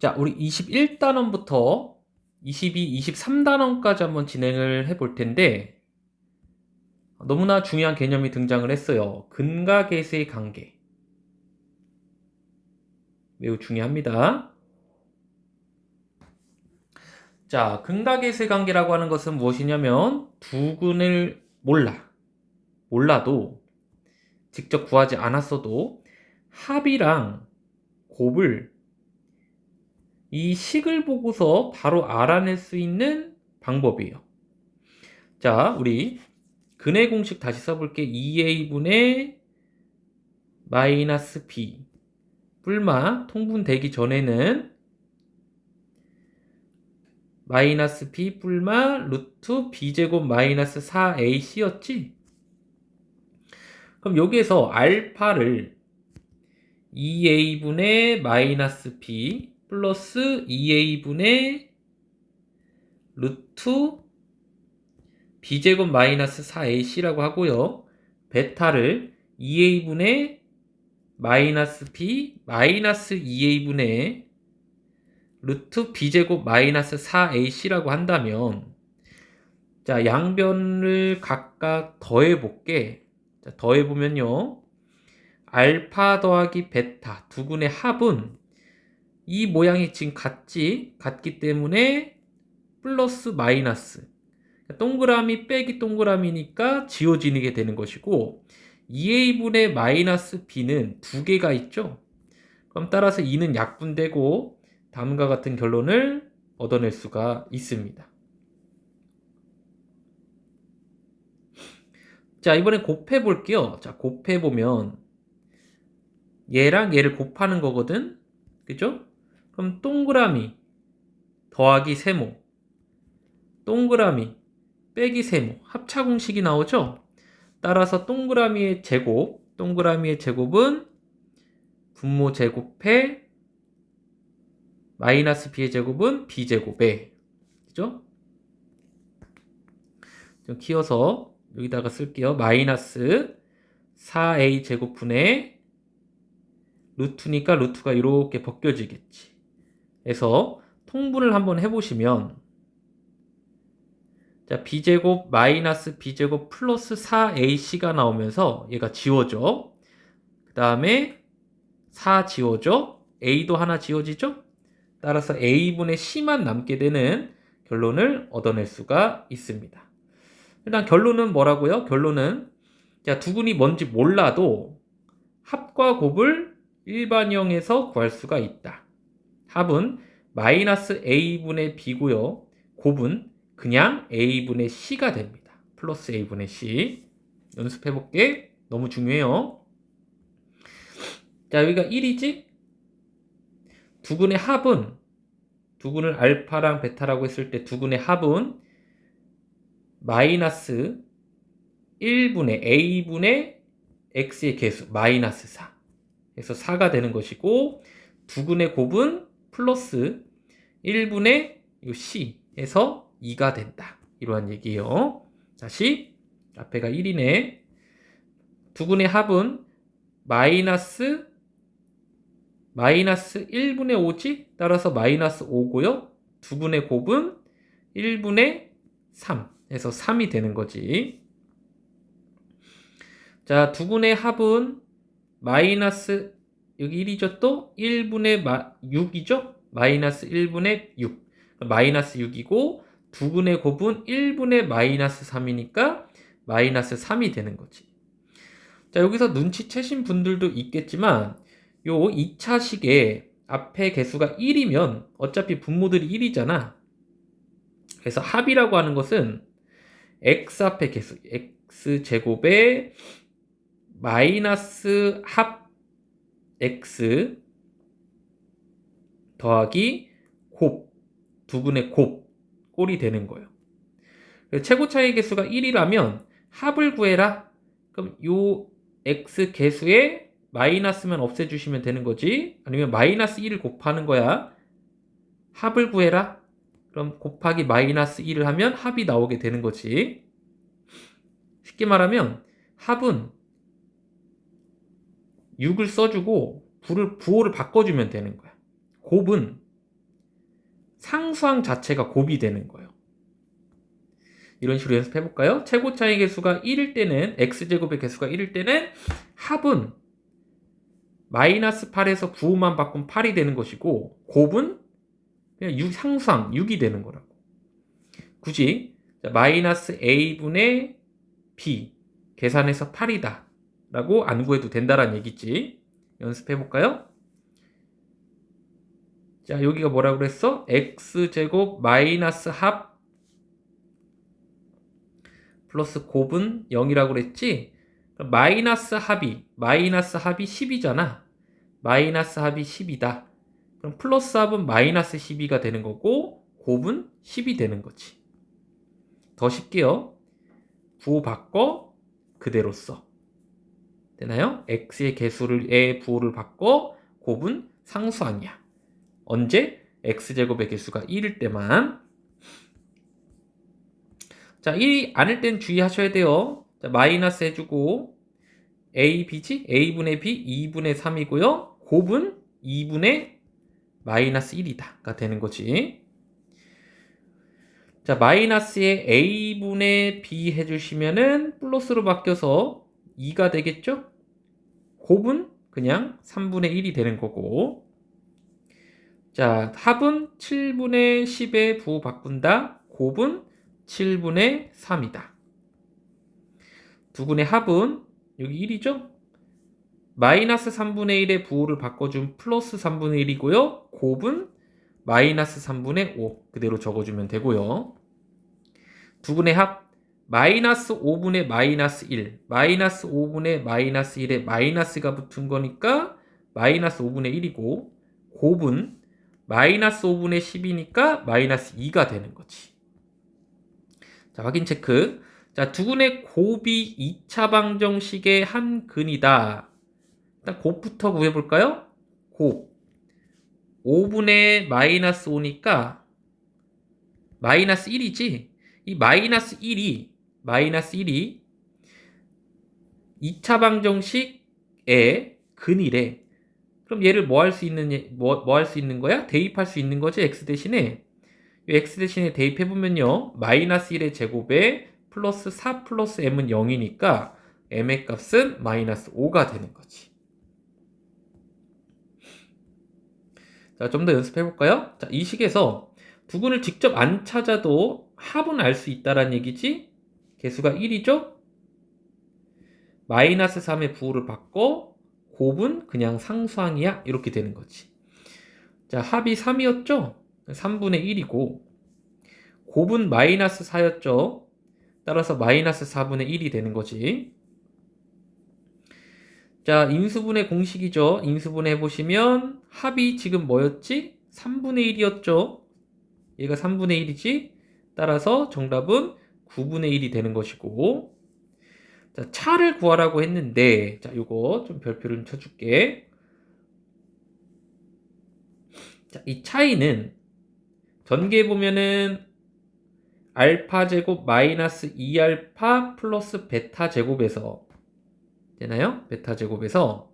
자, 우리 21단원부터 22, 23단원까지 한번 진행을 해볼 텐데, 너무나 중요한 개념이 등장을 했어요. 근과 계수의 관계. 매우 중요합니다. 자, 근과 계수의 관계라고 하는 것은 무엇이냐면, 두 근을 몰라도, 직접 구하지 않았어도, 합이랑 곱을 이 식을 보고서 바로 알아낼 수 있는 방법이에요. 자, 우리 근의 공식 다시 써볼게. 2a분의 마이너스 b 뿔마 통분되기 전에는 마이너스 b 뿔마 루트 b제곱 마이너스 4ac였지? 그럼 여기에서 알파를 2a분의 마이너스 b 플러스 2a분의 루트 b제곱 마이너스 4ac라고 하고요. 베타를 2a분의 마이너스 b 마이너스 2a분의 루트 b제곱 마이너스 4ac라고 한다면, 자, 양변을 각각 더해볼게. 자, 더해보면요, 알파 더하기 베타 두 근의 합은 이 모양이 지금 같기 때문에 플러스 마이너스, 동그라미 빼기 동그라미니까 지워지게 되는 것이고, 2a분의 마이너스 b는 두 개가 있죠. 그럼 따라서 2는 약분되고 다음과 같은 결론을 얻어낼 수가 있습니다. 자, 이번에 곱해 볼게요. 자, 곱해 보면 얘랑 얘를 곱하는 거거든. 그죠? 그럼 동그라미 더하기 세모, 동그라미 빼기 세모, 합차 공식이 나오죠? 따라서 동그라미의 제곱은 분모 제곱해 마이너스 b의 제곱은 b제곱에, 그죠? 좀 키워서 여기다가 쓸게요. 마이너스 4a 제곱분의 루트니까 루트가 이렇게 벗겨지겠지. 그래서 통분을 한번 해보시면, 자, b제곱 마이너스 b제곱 플러스 4ac가 나오면서 얘가 지워져. 그 다음에 4 지워져. a도 하나 지워지죠. 따라서 a분의 c만 남게 되는 결론을 얻어낼 수가 있습니다. 일단 결론은 뭐라고요? 결론은, 자, 두 근이 뭔지 몰라도 합과 곱을 일반형에서 구할 수가 있다. 합은 마이너스 a분의 b고요. 곱은 그냥 a분의 c가 됩니다. 플러스 a분의 c. 연습해볼게. 너무 중요해요. 자, 여기가 1이지? 두 근의 합은, 두 근을 알파랑 베타라고 했을 때 두 근의 합은 마이너스 1분의 a분의 x의 개수 마이너스 4. 그래서 4가 되는 것이고, 두 근의 곱은 플러스 1분의 c 해서 2가 된다. 이러한 얘기예요. 다시 앞에가 1이네. 두 근의 합은 마이너스 1분의 5지? 따라서 마이너스 5고요. 두 근의 곱은 1분의 3 해서 3이 되는 거지. 자, 두 근의 합은 마이너스, 여기 1이죠? 또 1분의 6이죠? 마이너스 1분의 6. 마이너스 6이고, 두 근의 곱은 1분의 마이너스 3이니까 마이너스 3이 되는 거지. 자, 여기서 눈치채신 분들도 있겠지만, 요 2차식에 앞에 개수가 1이면 어차피 분모들이 1이잖아. 그래서 합이라고 하는 것은 x 앞에 개수, x제곱에 마이너스 합 x 더하기 곱, 두 근의 꼴이 되는 거예요. 최고 차이 개수가 1이라면 합을 구해라. 그럼 요 x 개수에 마이너스만 없애주시면 되는 거지. 아니면 마이너스 1을 곱하는 거야. 합을 구해라. 그럼 곱하기 마이너스 1을 하면 합이 나오게 되는 거지. 쉽게 말하면 합은 6을 써주고 부호를 바꿔주면 되는 거야. 곱은 상수항 자체가 곱이 되는 거예요. 이런 식으로 연습해 볼까요? 최고 차이 개수가 1일 때는 x제곱의 개수가 1일 때는 합은 마이너스 8에서 9만 바꾸면 8이 되는 것이고 곱은 그냥 상수항 6이 되는 거라고. 굳이 마이너스 a분의 b 계산해서 8이다 라고 안 구해도 된다라는 얘기지. 연습해 볼까요? 자, 여기가 뭐라고 그랬어? x제곱 마이너스 합 플러스 곱은 0이라고 그랬지? 마이너스 합이 10이잖아. 마이너스 합이 10이다. 그럼 플러스 합은 마이너스 12가 되는 거고 곱은 10이 되는 거지. 더 쉽게요. 부호 바꿔 그대로 써. 되나요? x의 개수의 부호를 바꿔 곱은 상수항이야. 언제? x제곱의 개수가 1일 때만. 자, 1이 아닐 땐 주의하셔야 돼요. 자, 마이너스 해주고 a, b지? a분의 b 2분의 3이고요. 곱은 2분의 마이너스 1이다. 가 되는 거지. 자, 마이너스에 a분의 b 해주시면은 플러스로 바뀌어서 2가 되겠죠? 곱은 그냥 3분의 1이 되는 거고. 자, 합은 7분의 10에 부호 바꾼다. 곱은 7분의 3이다. 두근의 합은 여기 1이죠? 마이너스 3분의 1의 부호를 바꿔준 플러스 3분의 1이고요. 곱은 마이너스 3분의 5 그대로 적어주면 되고요. 두근의 합 마이너스 5분의 마이너스 1 마이너스 5분의 마이너스 1에 마이너스가 붙은 거니까 마이너스 5분의 1이고 곱은 마이너스 5분의 10이니까 마이너스 2가 되는 거지. 자, 확인 체크. 자, 두근의 곱이 2차 방정식의 한 근이다. 일단 곱부터 구해볼까요? 곱 5분의 마이너스 5니까 마이너스 1이지. 이 마이너스 1이 2차 방정식의 근이래. 그럼 얘를 뭐 할 수 있는 거야? 대입할 수 있는 거지. x 대신에 x 대신에 대입해보면요. 마이너스 1의 제곱에 플러스 4 플러스 m은 0이니까 m의 값은 마이너스 5가 되는 거지. 자, 좀 더 연습해볼까요? 자, 이 식에서 두근을 직접 안 찾아도 합은 알 수 있다라는 얘기지. 개수가 1이죠? 마이너스 3의 부호를 바꿔 곱은 그냥 상수항이야. 이렇게 되는 거지. 자, 합이 3이었죠? 3분의 1이고 곱은 마이너스 4였죠? 따라서 마이너스 4분의 1이 되는 거지. 자, 인수분해 공식이죠. 인수분해 해보시면 합이 지금 뭐였지? 3분의 1이었죠. 얘가 3분의 1이지. 따라서 정답은 9분의 1이 되는 것이고. 자, 차를 구하라고 했는데, 자, 요거 좀 별표를 좀 쳐줄게. 자, 이 차이는 전개해 보면은 알파 제곱 마이너스 2알파 플러스 베타 제곱에서 되나요? 베타 제곱에서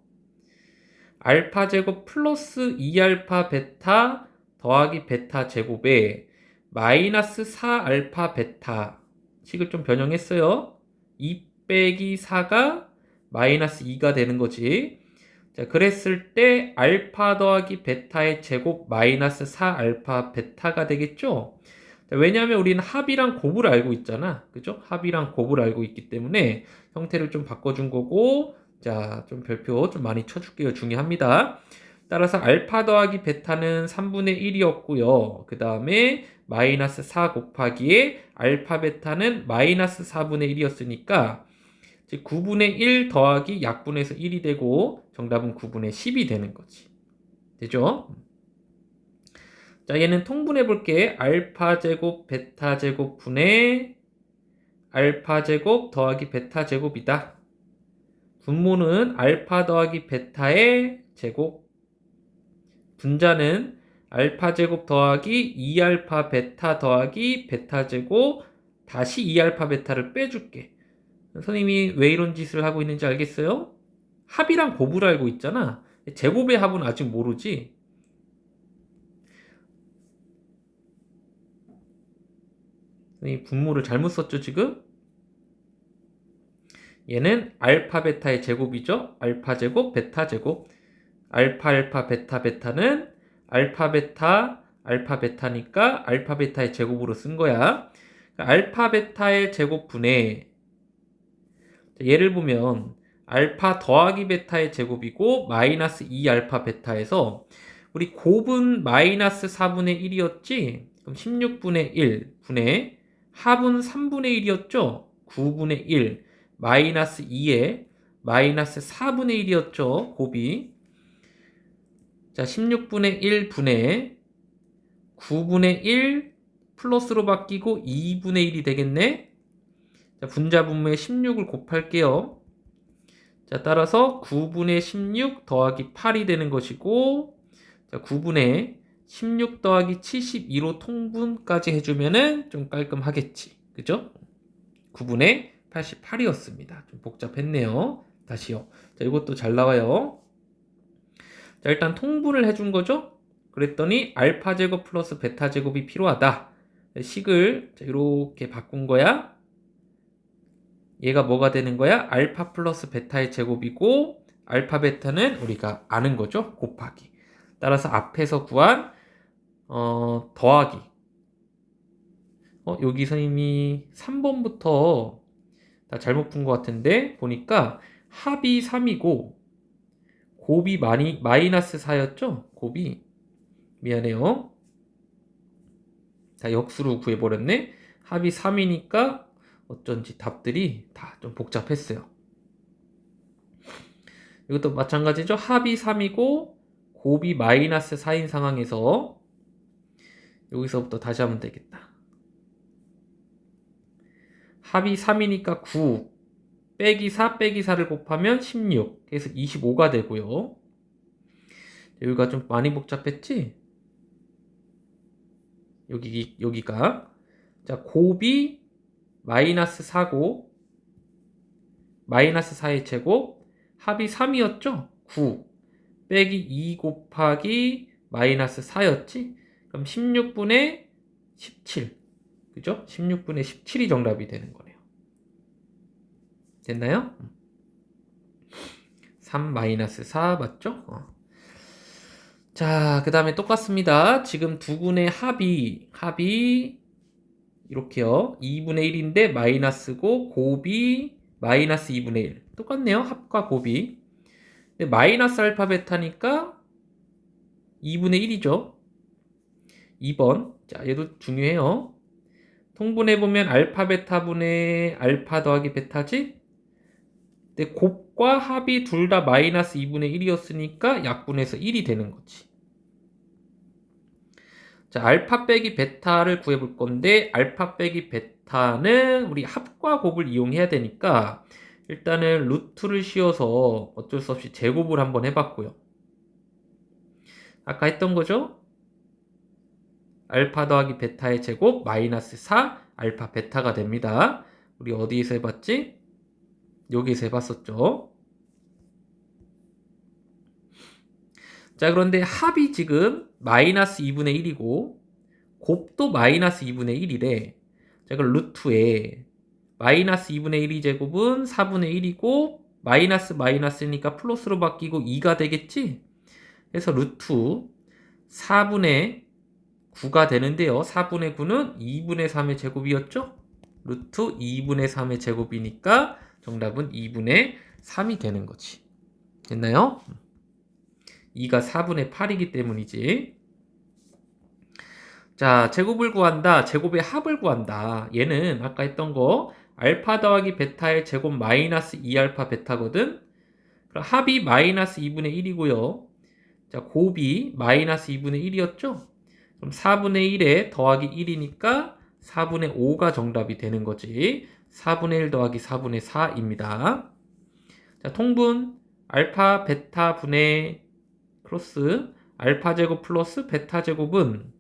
알파 제곱 플러스 2알파 베타 더하기 베타 제곱에 마이너스 4알파 베타 식을 좀 변형했어요. 2 빼기 4가 마이너스 2가 되는 거지. 자, 그랬을 때 알파 더하기 베타의 제곱 마이너스 4알파 베타가 되겠죠. 자, 왜냐하면 우리는 합이랑 곱을 알고 있잖아. 그죠? 합이랑 곱을 알고 있기 때문에 형태를 좀 바꿔준 거고, 자, 좀 별표 좀 많이 쳐줄게요. 중요합니다. 따라서 알파 더하기 베타는 3분의 1이었고요. 그 다음에 마이너스 4 곱하기에 알파 베타는 마이너스 4분의 1이었으니까 즉 9분의 1 더하기 약분해서 1이 되고 정답은 9분의 10이 되는 거지. 되죠? 자, 얘는 통분해 볼게. 알파 제곱 베타 제곱 분의 알파 제곱 더하기 베타 제곱이다. 분모는 알파 더하기 베타의 제곱. 분자는 알파 제곱 더하기 2알파 베타 더하기 베타 제곱 다시 2알파 베타를 빼줄게. 선생님이 왜 이런 짓을 하고 있는지 알겠어요? 합이랑 곱을 알고 있잖아. 제곱의 합은 아직 모르지. 이 분모를 잘못 썼죠, 지금? 얘는 알파 베타의 제곱이죠. 알파 제곱, 베타 제곱. 알파 알파 베타 베타는 알파 베타 알파 베타니까 알파 베타의 제곱으로 쓴 거야. 알파 베타의 제곱분의, 예를 보면 알파 더하기 베타의 제곱이고 마이너스 2 알파 베타에서 우리 곱은 마이너스 4분의 1이었지? 그럼 16분의 1 분의 합은 3분의 1이었죠? 9분의 1 마이너스 2에 마이너스 4분의 1이었죠? 곱이. 자, 16분의 1 분의 9분의 1 플러스로 바뀌고 2분의 1이 되겠네? 자, 분자분모에 16을 곱할게요. 자, 따라서 9분의 16 더하기 8이 되는 것이고, 자, 9분의 16 더하기 72로 통분까지 해주면은 좀 깔끔하겠지. 그죠? 9분의 88이었습니다. 좀 복잡했네요. 다시요. 자, 이것도 잘 나와요. 자, 일단 통분을 해준 거죠? 그랬더니 알파 제곱 플러스 베타 제곱이 필요하다. 식을 이렇게 바꾼 거야. 얘가 뭐가 되는 거야? 알파 플러스 베타의 제곱이고 알파 베타는 우리가 아는 거죠? 곱하기. 따라서 앞에서 구한 더하기. 여기 선생님이 3번부터 다 잘못 푼 것 같은데 보니까 합이 3이고 곱이 마이너스 4였죠? 곱이. 미안해요. 다 역수로 구해버렸네. 합이 3이니까 어쩐지 답들이 다 좀 복잡했어요. 이것도 마찬가지죠. 합이 3이고 곱이 마이너스 4인 상황에서 여기서부터 다시 하면 되겠다. 합이 3이니까 9 빼기 4 빼기 4를 곱하면 16. 그래서 25가 되고요. 여기가 좀 많이 복잡했지? 여기가. 자, 곱이 마이너스 4고 마이너스 4의 제곱 합이 3이었죠? 9 빼기 2 곱하기 마이너스 4였지? 그럼 16분의 17. 그죠? 16분의 17이 정답이 되는 거네요. 됐나요? 3 마이너스 4 맞죠? 자, 그 다음에 똑같습니다. 지금 두 군의 합이 이렇게요. 2분의 1인데 마이너스고 곱이 마이너스 2분의 1. 똑같네요. 합과 곱이. 근데 마이너스 알파 베타니까 2분의 1이죠. 2번. 자, 얘도 중요해요. 통분해보면 알파 베타분의 알파 더하기 베타지? 근데 곱과 합이 둘 다 마이너스 2분의 1이었으니까 약분해서 1이 되는 거지. 자, 알파 빼기 베타를 구해볼 건데 알파 빼기 베타는 우리 합과 곱을 이용해야 되니까 일단은 루트를 씌워서 어쩔 수 없이 제곱을 한번 해봤고요. 아까 했던 거죠? 알파 더하기 베타의 제곱 마이너스 4 알파 베타가 됩니다. 우리 어디에서 해봤지? 여기서 해봤었죠. 자, 그런데 합이 지금 마이너스 2분의 1이고 곱도 마이너스 2분의 1이래. 자, 그럼 루트에 마이너스 2분의 1이 제곱은 4분의 1이고 마이너스 마이너스니까 플러스로 바뀌고 2가 되겠지? 그래서 루트 4분의 9가 되는데요. 4분의 9는 2분의 3의 제곱이었죠? 루트 2분의 3의 제곱이니까 정답은 2분의 3이 되는 거지. 됐나요? 2가 4분의 8이기 때문이지. 자, 제곱을 구한다. 제곱의 합을 구한다. 얘는 아까 했던 거 알파 더하기 베타의 제곱 마이너스 2알파 베타거든. 그럼 합이 마이너스 2분의 1이고요. 자, 곱이 마이너스 2분의 1이었죠? 그럼 4분의 1에 더하기 1이니까 4분의 5가 정답이 되는 거지. 4분의 1 더하기 4분의 4입니다. 자, 통분 알파 베타 분의 크로스 알파 제곱 플러스 베타 제곱은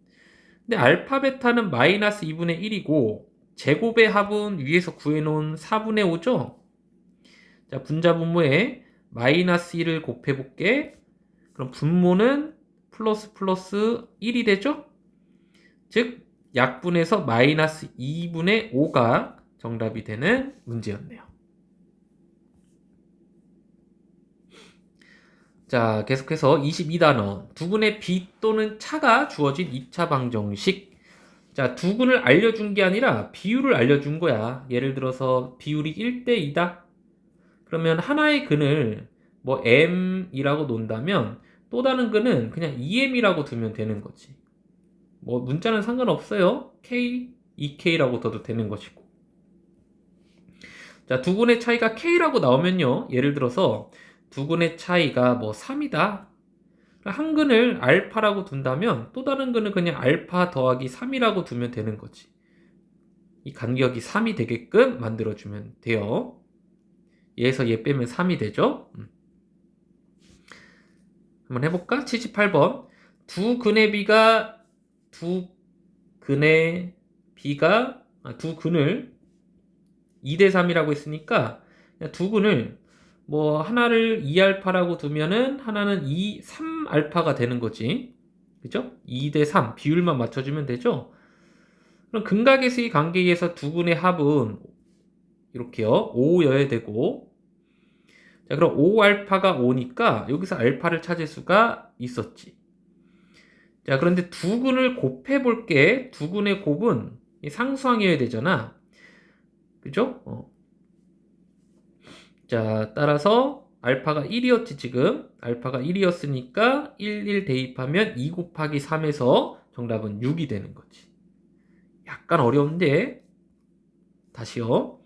근데 알파 베타는 마이너스 2분의 1이고 제곱의 합은 위에서 구해놓은 4분의 5죠? 자, 분자 분모에 마이너스 1을 곱해볼게. 그럼 분모는 플러스 플러스 1이 되죠? 즉 약분해서 마이너스 2분의 5가 정답이 되는 문제였네요. 자, 계속해서 22단원. 두근의 비 또는 차가 주어진 2차 방정식. 자, 두근을 알려준 게 아니라 비율을 알려준 거야. 예를 들어서 비율이 1대 2다. 그러면 하나의 근을 뭐 m이라고 놓는다면 또 다른 근은 그냥 2m이라고 두면 되는 거지. 뭐 문자는 상관없어요. k, 2k라고 둬도 되는 것이고. 자, 두근의 차이가 k라고 나오면요. 예를 들어서 두근의 차이가 뭐 3이다. 한 근을 알파라고 둔다면 또 다른 근은 그냥 알파 더하기 3이라고 두면 되는 거지. 이 간격이 3이 되게끔 만들어주면 돼요. 얘에서 얘 빼면 3이 되죠. 한번 해볼까? 78번. 두 근의 두 근을 2대 3이라고 했으니까 두 근을 뭐 하나를 2알파라고 두면은 하나는 3알파가 되는 거지. 그죠? 2대 3 비율만 맞춰주면 되죠. 그럼 근각의 관계에 의해서 두 근의 합은 이렇게요. 5여야 되고, 자, 그럼 5알파가 5니까 여기서 알파를 찾을 수가 있었지. 자, 그런데 두 근을 곱해 볼게. 두 근의 곱은 상수항이어야 되잖아. 그죠? 자, 따라서 알파가 1이었지, 지금. 알파가 1이었으니까 1 대입하면 2 곱하기 3에서 정답은 6이 되는 거지. 약간 어려운데, 다시요.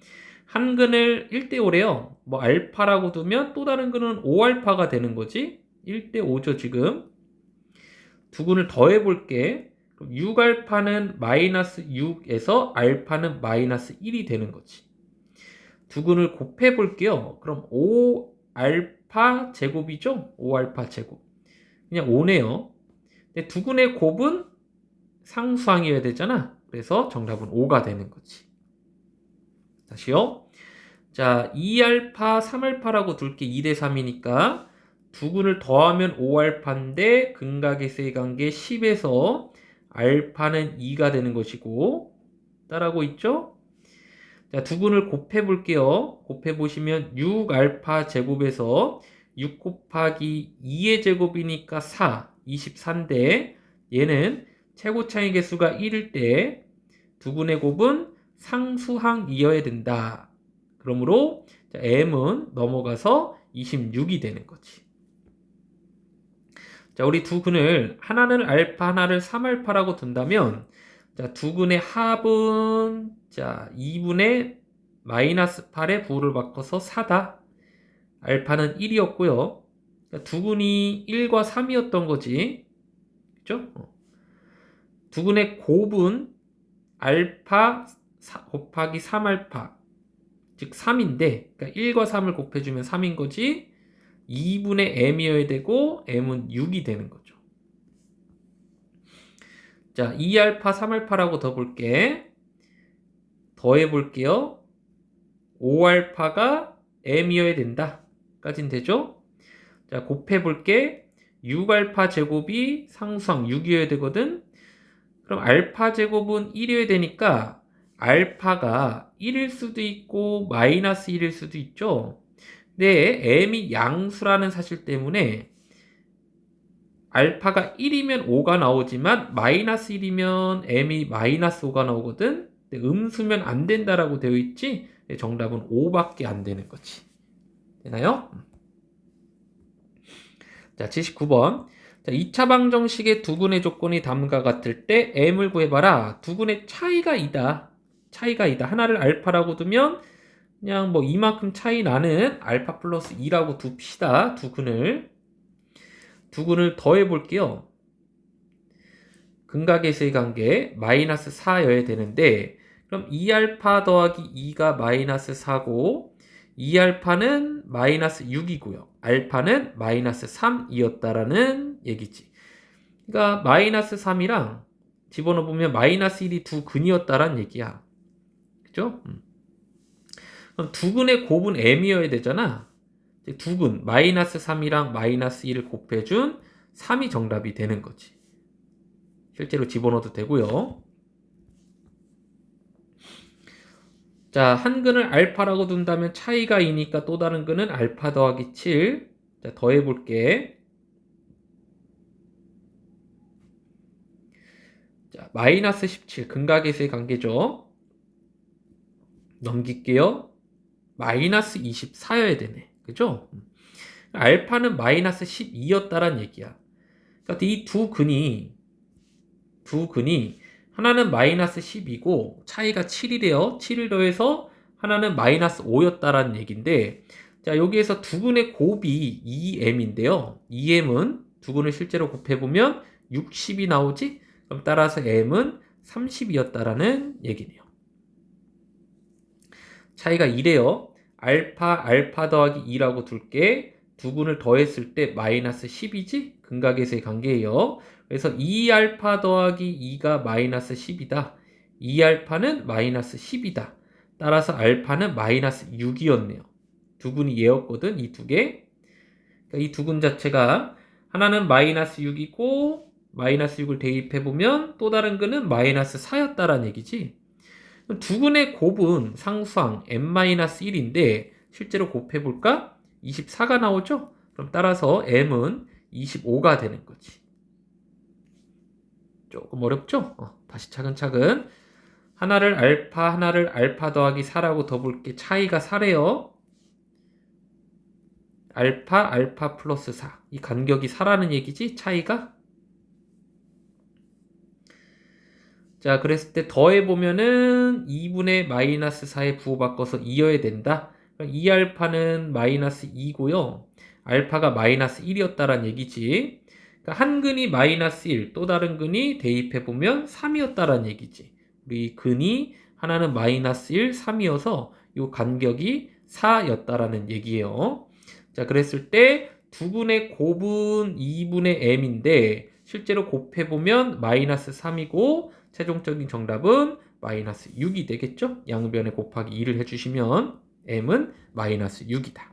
한 근을 1대 5래요. 뭐 알파라고 두면 또 다른 근은 5알파가 되는 거지. 1대 5죠, 지금. 두 근을 더해 볼게. 6알파는 마이너스 6에서 알파는 마이너스 1이 되는 거지. 두 근을 곱해 볼게요. 그럼 5알파 제곱이죠? 5알파 제곱. 그냥 5네요. 근데 두 근의 곱은 상수항이어야 되잖아. 그래서 정답은 5가 되는 거지. 다시요. 자, 2알파, 3알파라고 둘게 2대 3이니까 두 근을 더하면 5알파인데 근각의 세 관계 10에서 알파는 2가 되는 것이고 따라하고 있죠? 자, 두 근을 곱해 볼게요. 곱해 보시면 6알파 제곱에서 6 곱하기 2의 제곱이니까 4, 24인데 얘는 최고차의 개수가 1일 때 두 근의 곱은 상수항이어야 된다. 그러므로 m은 넘어가서 26이 되는 거지. 자, 우리 두 근을 하나는 알파, 하나를 3알파라고 둔다면 자, 두 근의 합은 자, 2분의 마이너스 8의 부호를 바꿔서 4다. 알파는 1이었고요. 두 근이 1과 3이었던 거지. 그죠? 두 근의 곱은 알파 곱하기 3알파 즉 3인데 그러니까 1과 3을 곱해주면 3인 거지. 2분의 m이어야 되고 m은 6이 되는 거죠. 자, 2알파 3알파라고 더 볼게. 더해 볼게요. 5알파가 m이어야 된다 까진 되죠. 자, 곱해 볼게. 6알파 제곱이 상수항 6이어야 되거든. 그럼 알파 제곱은 1이어야 되니까 알파가 1일 수도 있고 마이너스 1일 수도 있죠. 근데 m이 양수라는 사실 때문에 알파가 1이면 5가 나오지만 마이너스 1이면 m이 마이너스 5가 나오거든. 근데 음수면 안 된다라고 되어 있지. 정답은 5밖에 안 되는 거지. 되나요? 자, 79번. 자, 2차 방정식의 두 근의 조건이 다음과 같을 때 m을 구해봐라. 두 근의 차이가 2다. 차이가 2다. 하나를 알파라고 두면 그냥 뭐 이만큼 차이 나는 알파 플러스 2라고 둡시다. 두 근을 더해 볼게요. 근각에서의 관계 마이너스 4여야 되는데 그럼 2알파 더하기 2가 마이너스 4고 2알파는 마이너스 6이고요. 알파는 마이너스 3이었다라는 얘기지. 그러니까 마이너스 3이랑 집어넣으면 마이너스 1이 두 근이었다라는 얘기야. 그죠? 그럼 두 근의 곱은 m이어야 되잖아. 두 근 마이너스 3이랑 마이너스 1을 곱해준 3이 정답이 되는 거지. 실제로 집어넣어도 되고요. 자, 한 근을 알파라고 둔다면 차이가 2니까 또 다른 근은 알파 더하기 7. 자, 더해볼게. 자, 마이너스 17. 근각에서의 관계죠. 넘길게요. 마이너스 24여야 되네. 그죠? 알파는 마이너스 12였다란 얘기야. 그러니까 이 두 근이 하나는 마이너스 10이고 차이가 7이래요. 7을 더해서 하나는 마이너스 5였다라는 얘기인데, 자, 여기에서 두 근의 곱이 2m인데요. 2m은 두 근을 실제로 곱해보면 60이 나오지? 그럼 따라서 m은 30이었다라는 얘기네요. 차이가 이래요. 알파 더하기 2라고 둘게. 두 근을 더했을 때 마이너스 10이지? 근각에서의 관계예요. 그래서 2알파 더하기 2가 마이너스 10이다. 2알파는 마이너스 10이다. 따라서 알파는 마이너스 6이었네요. 두 근이 얘였거든, 이 두 개. 그러니까 이 두 근 자체가 하나는 마이너스 6이고 마이너스 6을 대입해보면 또 다른 근은 마이너스 4였다라는 얘기지. 두 근의 곱은 상수항 m-1인데 실제로 곱해볼까? 24가 나오죠? 그럼 따라서 m은 25가 되는 거지. 조금 어렵죠? 다시 차근차근. 하나를 알파 더하기 4라고 더 볼게. 차이가 4래요. 알파 플러스 4. 이 간격이 4라는 얘기지? 차이가? 자, 그랬을 때 더해보면은 2분의 마이너스 4에 부호 바꿔서 2여야 된다. 2알파는 마이너스 2고요. 알파가 마이너스 1이었다란 얘기지. 그러니까 한 근이 마이너스 1, 또 다른 근이 대입해보면 3이었다란 얘기지. 우리 근이 하나는 마이너스 1, 3이어서 이 간격이 4였다라는 얘기예요. 자, 그랬을 때 두 근의 곱은 2분의 m인데 실제로 곱해보면 마이너스 3이고 최종적인 정답은 마이너스 6이 되겠죠? 양변에 곱하기 2를 해주시면 m은 마이너스 6이다.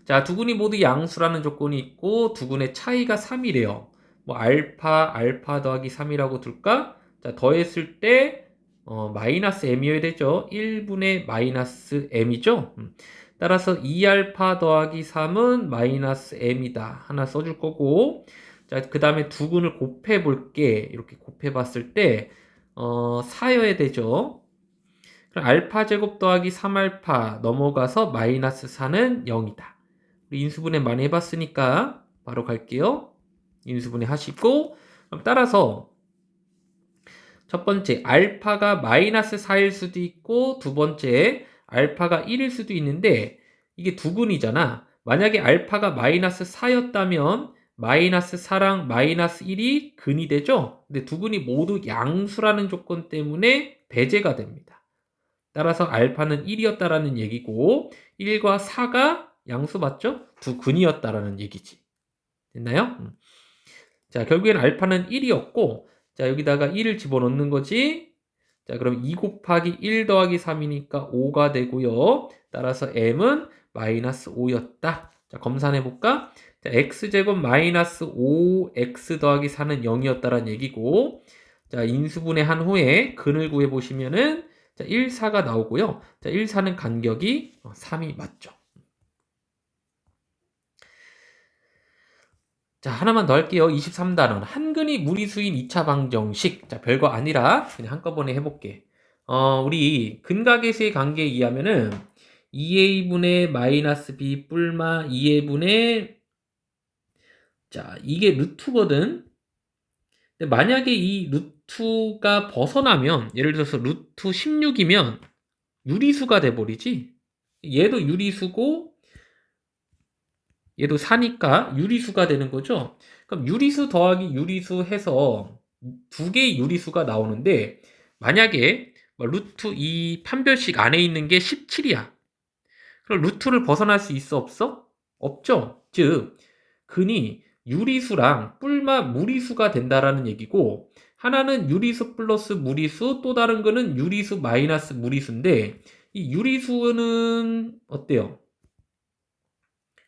자, 두 근이 모두 양수라는 조건이 있고 두 근의 차이가 3이래요. 뭐 알파 더하기 3이라고 둘까? 자, 더했을 때 마이너스 m이어야 되죠. 1분의 마이너스 m이죠. 따라서 2알파 더하기 3은 마이너스 m이다. 하나 써줄 거고, 자, 그 다음에 두 근을 곱해 볼게. 이렇게 곱해 봤을 때 4여야 되죠. 그럼 알파 제곱 더하기 3알파 넘어가서 마이너스 4는 0이다. 우리 인수분해 많이 해봤으니까 바로 갈게요. 인수분해 하시고, 그럼 따라서 첫 번째 알파가 마이너스 4일 수도 있고 두 번째 알파가 1일 수도 있는데 이게 두 근이잖아. 만약에 알파가 마이너스 4였다면 마이너스 4랑 마이너스 1이 근이 되죠. 근데 두 근이 모두 양수라는 조건 때문에 배제가 됩니다. 따라서 알파는 1이었다라는 얘기고 1과 4가 양수 맞죠? 두 근이었다라는 얘기지. 됐나요? 자, 결국엔 알파는 1이었고 자, 여기다가 1을 집어넣는 거지. 자, 그럼 2 곱하기 1 더하기 3이니까 5가 되고요. 따라서 m은 마이너스 5였다. 자, 검산해 볼까? 자, x제곱 마이너스 5x 더하기 4는 0이었다라는 얘기고 자, 인수분해한 후에 근을 구해 보시면은 자, 1, 4가 나오고요. 자, 1, 4는 간격이 3이 맞죠. 자, 하나만 더 할게요. 23단원. 한근이 무리수인 2차 방정식. 자, 별거 아니라 그냥 한꺼번에 해볼게. 우리 근각에서의 관계에 의하면은 2a분의 마이너스 b 뿔마 2a분의 자, 이게 루트거든. 근데 만약에 이 루트가 벗어나면 예를 들어서 루트 16이면 유리수가 돼버리지. 얘도 유리수고 얘도 4니까 유리수가 되는 거죠. 그럼 유리수 더하기 유리수 해서 두 개의 유리수가 나오는데 만약에 루트 이 판별식 안에 있는 게 17이야. 그럼 루트를 벗어날 수 있어 없어? 없죠. 즉 근이 유리수랑 뿔마 무리수가 된다라는 얘기고 하나는 유리수 플러스 무리수 또 다른 거는 유리수 마이너스 무리수인데 이 유리수는 어때요?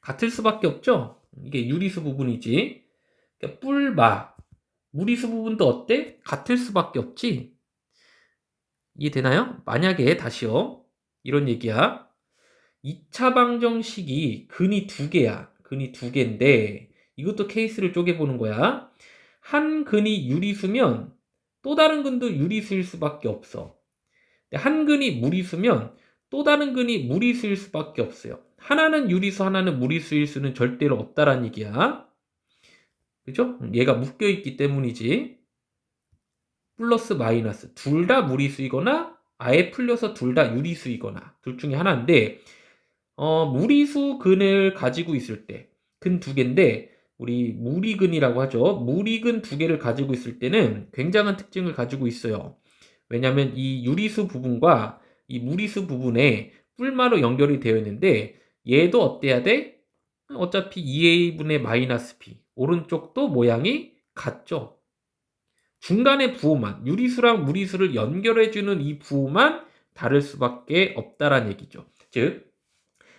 같을 수밖에 없죠. 이게 유리수 부분이지. 그러니까 뿔마 무리수 부분도 어때? 같을 수밖에 없지. 이해되나요? 만약에 다시요. 이런 얘기야. 2차 방정식이 근이 두 개야. 근이 두 개인데 이것도 케이스를 쪼개보는 거야. 한 근이 유리수면 또 다른 근도 유리수일 수밖에 없어. 한 근이 무리수면 또 다른 근이 무리수일 수밖에 없어요. 하나는 유리수, 하나는 무리수일 수는 절대로 없다라는 얘기야. 그죠? 얘가 묶여있기 때문이지. 플러스 마이너스 둘 다 무리수이거나 아예 풀려서 둘 다 유리수이거나 둘 중에 하나인데 무리수 근을 가지고 있을 때 근 두 개인데 우리 무리근이라고 하죠. 무리근 두 개를 가지고 있을 때는 굉장한 특징을 가지고 있어요. 왜냐하면 이 유리수 부분과 이 무리수 부분에 뿔마로 연결이 되어 있는데 얘도 어때야 돼? 어차피 2a분의 마이너스 b 오른쪽도 모양이 같죠. 중간에 부호만 유리수랑 무리수를 연결해주는 이 부호만 다를 수밖에 없다라는 얘기죠. 즉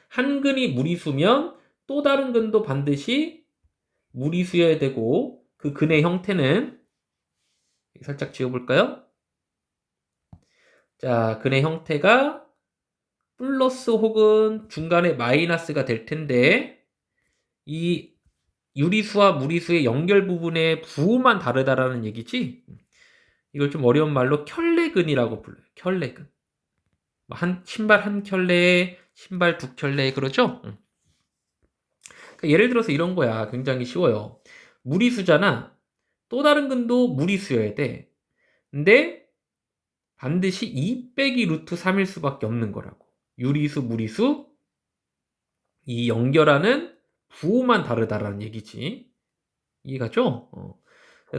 한 근이 무리수면 또 다른 근도 반드시 무리수여야 되고 그 근의 형태는 살짝 지워볼까요? 자, 근의 형태가 플러스 혹은 중간에 마이너스가 될 텐데 이 유리수와 무리수의 연결 부분의 부호만 다르다라는 얘기지. 이걸 좀 어려운 말로 켤레근이라고 불러요. 켤레근. 신발 한 켤레에 신발 두 켤레 그러죠? 그러니까 예를 들어서 이런 거야. 굉장히 쉬워요. 무리수잖아. 또 다른 근도 무리수여야 돼. 근데 반드시 2 빼기 루트 3일 수밖에 없는 거라고. 유리수, 무리수 이 연결하는 부호만 다르다라는 얘기지. 이해가죠?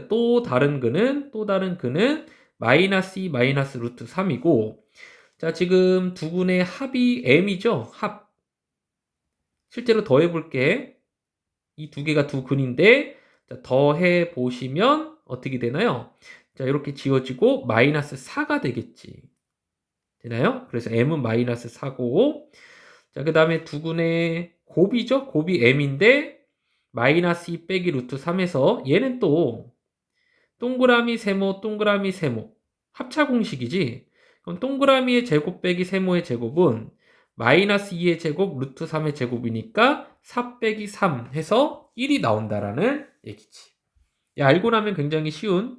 또 다른 근은 마이너스 2 마이너스 루트 3이고 자 지금 두 근의 합이 m이죠. 합. 실제로 더해볼게. 이 두 개가 두 근인데 자, 더해 보시면 어떻게 되나요? 자 이렇게 지워지고 마이너스 4가 되겠지. 되나요? 그래서 m은 마이너스 4고 자 그 다음에 두 근의 곱이죠. 곱이 m인데 마이너스 2 빼기 루트 3에서 얘는 또 동그라미 세모 동그라미 세모 합차 공식이지. 그럼 동그라미의 제곱 빼기 세모의 제곱은 마이너스 2의 제곱 루트 3의 제곱이니까 4 빼기 3 해서 1이 나온다라는 얘기지. 야, 알고 나면 굉장히 쉬운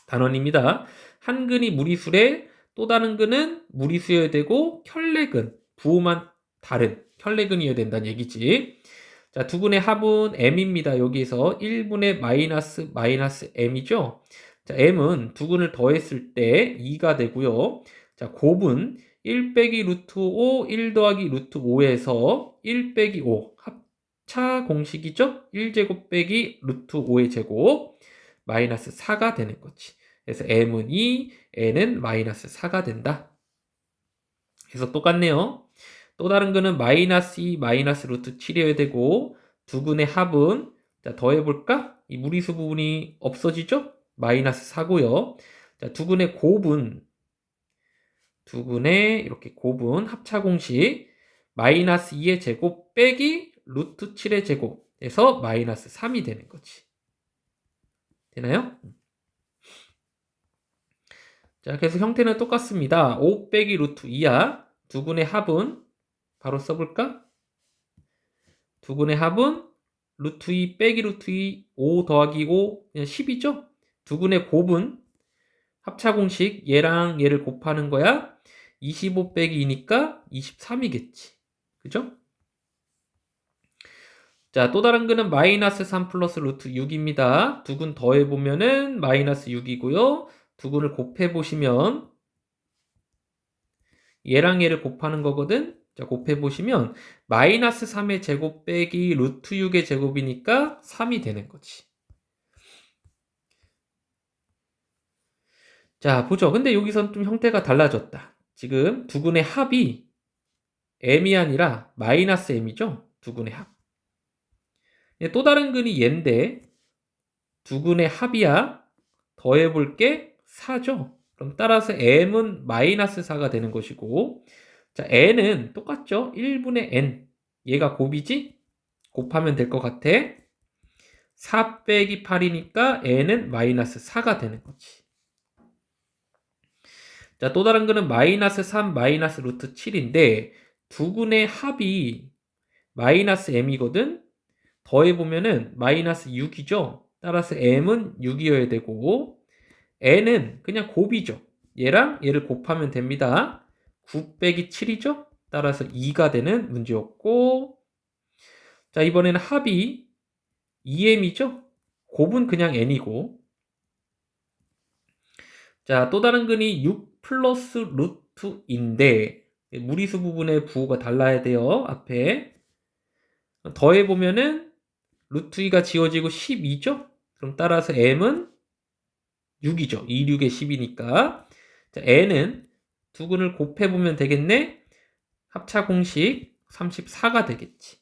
단원입니다. 한 근이 무리수래 또 다른 근은 무리수여야 되고 켤레근 부호만 다른 켤레근이어야 된다는 얘기지. 자, 두 근의 합은 m입니다. 여기서 1분의 마이너스 마이너스 m이죠. 자, m은 두 근을 더했을 때 2가 되고요. 자, 곱은 1 빼기 루트 5, 1 더하기 루트 5에서 1 빼기 5 합차 공식이죠. 1제곱 빼기 루트 5의 제곱 마이너스 4가 되는 거지. 그래서 m은 2, n은 마이너스 4가 된다. 그래서 똑같네요. 또 다른 거는 마이너스 2, 마이너스 루트 7이어야 되고 두 근의 합은 자 더해볼까? 이 무리수 부분이 없어지죠? 마이너스 4고요. 자, 두 근의 곱은 이렇게 곱은 합차 공식 마이너스 2의 제곱 빼기 루트 7의 제곱에서 마이너스 3이 되는 거지. 되나요? 자, 그래서 형태는 똑같습니다. 5 빼기 루트 2야. 두 근의 합은 바로 써볼까? 두 근의 합은 루트 2 빼기 루트 2 5 더하기 5 그냥 10이죠? 두 근의 곱은 합차 공식 얘랑 얘를 곱하는 거야. 25 빼기 2니까 23이겠지. 그죠? 자, 또 다른 근은 마이너스 3 플러스 루트 6입니다. 두 근 더해보면은 마이너스 6이고요. 두 근을 곱해보시면 얘랑 얘를 곱하는 거거든. 자, 곱해보시면 마이너스 3의 제곱 빼기 루트 6의 제곱이니까 3이 되는 거지. 자, 보죠. 근데 여기선 좀 형태가 달라졌다. 지금 두 근의 합이 m이 아니라 마이너스 m이죠. 두 근의 합. 또 다른 근이 얘인데 두 근의 합이야. 더해볼게 4죠. 그럼 따라서 m은 마이너스 4가 되는 것이고 자, n은 똑같죠. 1분의 n. 얘가 곱이지? 곱하면 될 것 같아. 4 빼기 8이니까 n은 마이너스 4가 되는 거지. 자, 또 다른 거는 마이너스 3 마이너스 루트 7인데 두 군의 합이 마이너스 m이거든. 더해보면은 마이너스 6이죠. 따라서 m은 6이어야 되고 n은 그냥 곱이죠. 얘랑 얘를 곱하면 됩니다. 9 빼기 7이죠. 따라서 2가 되는 문제였고, 자, 이번에는 합이 2m이죠. 곱은 그냥 n이고, 자, 또 다른 근이 6 플러스 루트인데 무리수 부분의 부호가 달라야 돼요. 앞에 더해보면은 루트 2가 지워지고 12죠. 그럼 따라서 m은 6이죠. 2, 6에 10이니까. 자, n은 두 근을 곱해보면 되겠네. 합차 공식 34가 되겠지.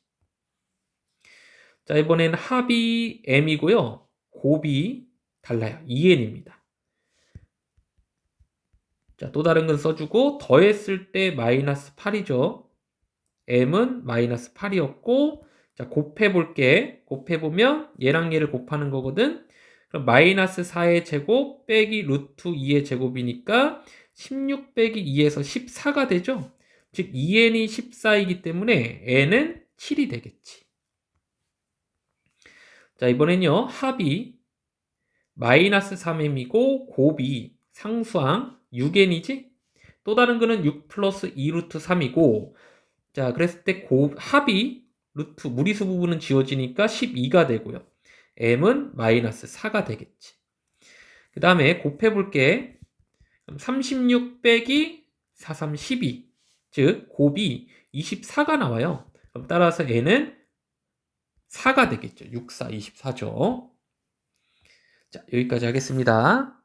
자, 이번엔 합이 m이고요. 곱이 달라요. 2n입니다. 자, 또 다른 건 써주고 더했을 때 마이너스 8이죠. m은 마이너스 8이었고, 자, 곱해볼게. 곱해보면 얘랑 얘를 곱하는 거거든. 그럼 마이너스 4의 제곱 빼기 루트 2의 제곱이니까 16 빼기 2에서 14가 되죠. 즉 2n이 14이기 때문에 n은 7이 되겠지. 자, 이번엔요. 합이 마이너스 3m이고 곱이 상수항 6n이지? 또 다른 거는 6 플러스 2 루트 3이고, 자, 그랬을 때 합이 루트 무리수 부분은 지워지니까 12가 되고요. m은 마이너스 4가 되겠지. 그 다음에 곱해볼게. 36 빼기 4, 3, 12. 즉 곱이 24가 나와요. 그럼 따라서 n은 4가 되겠죠. 6, 4, 24죠. 자, 여기까지 하겠습니다.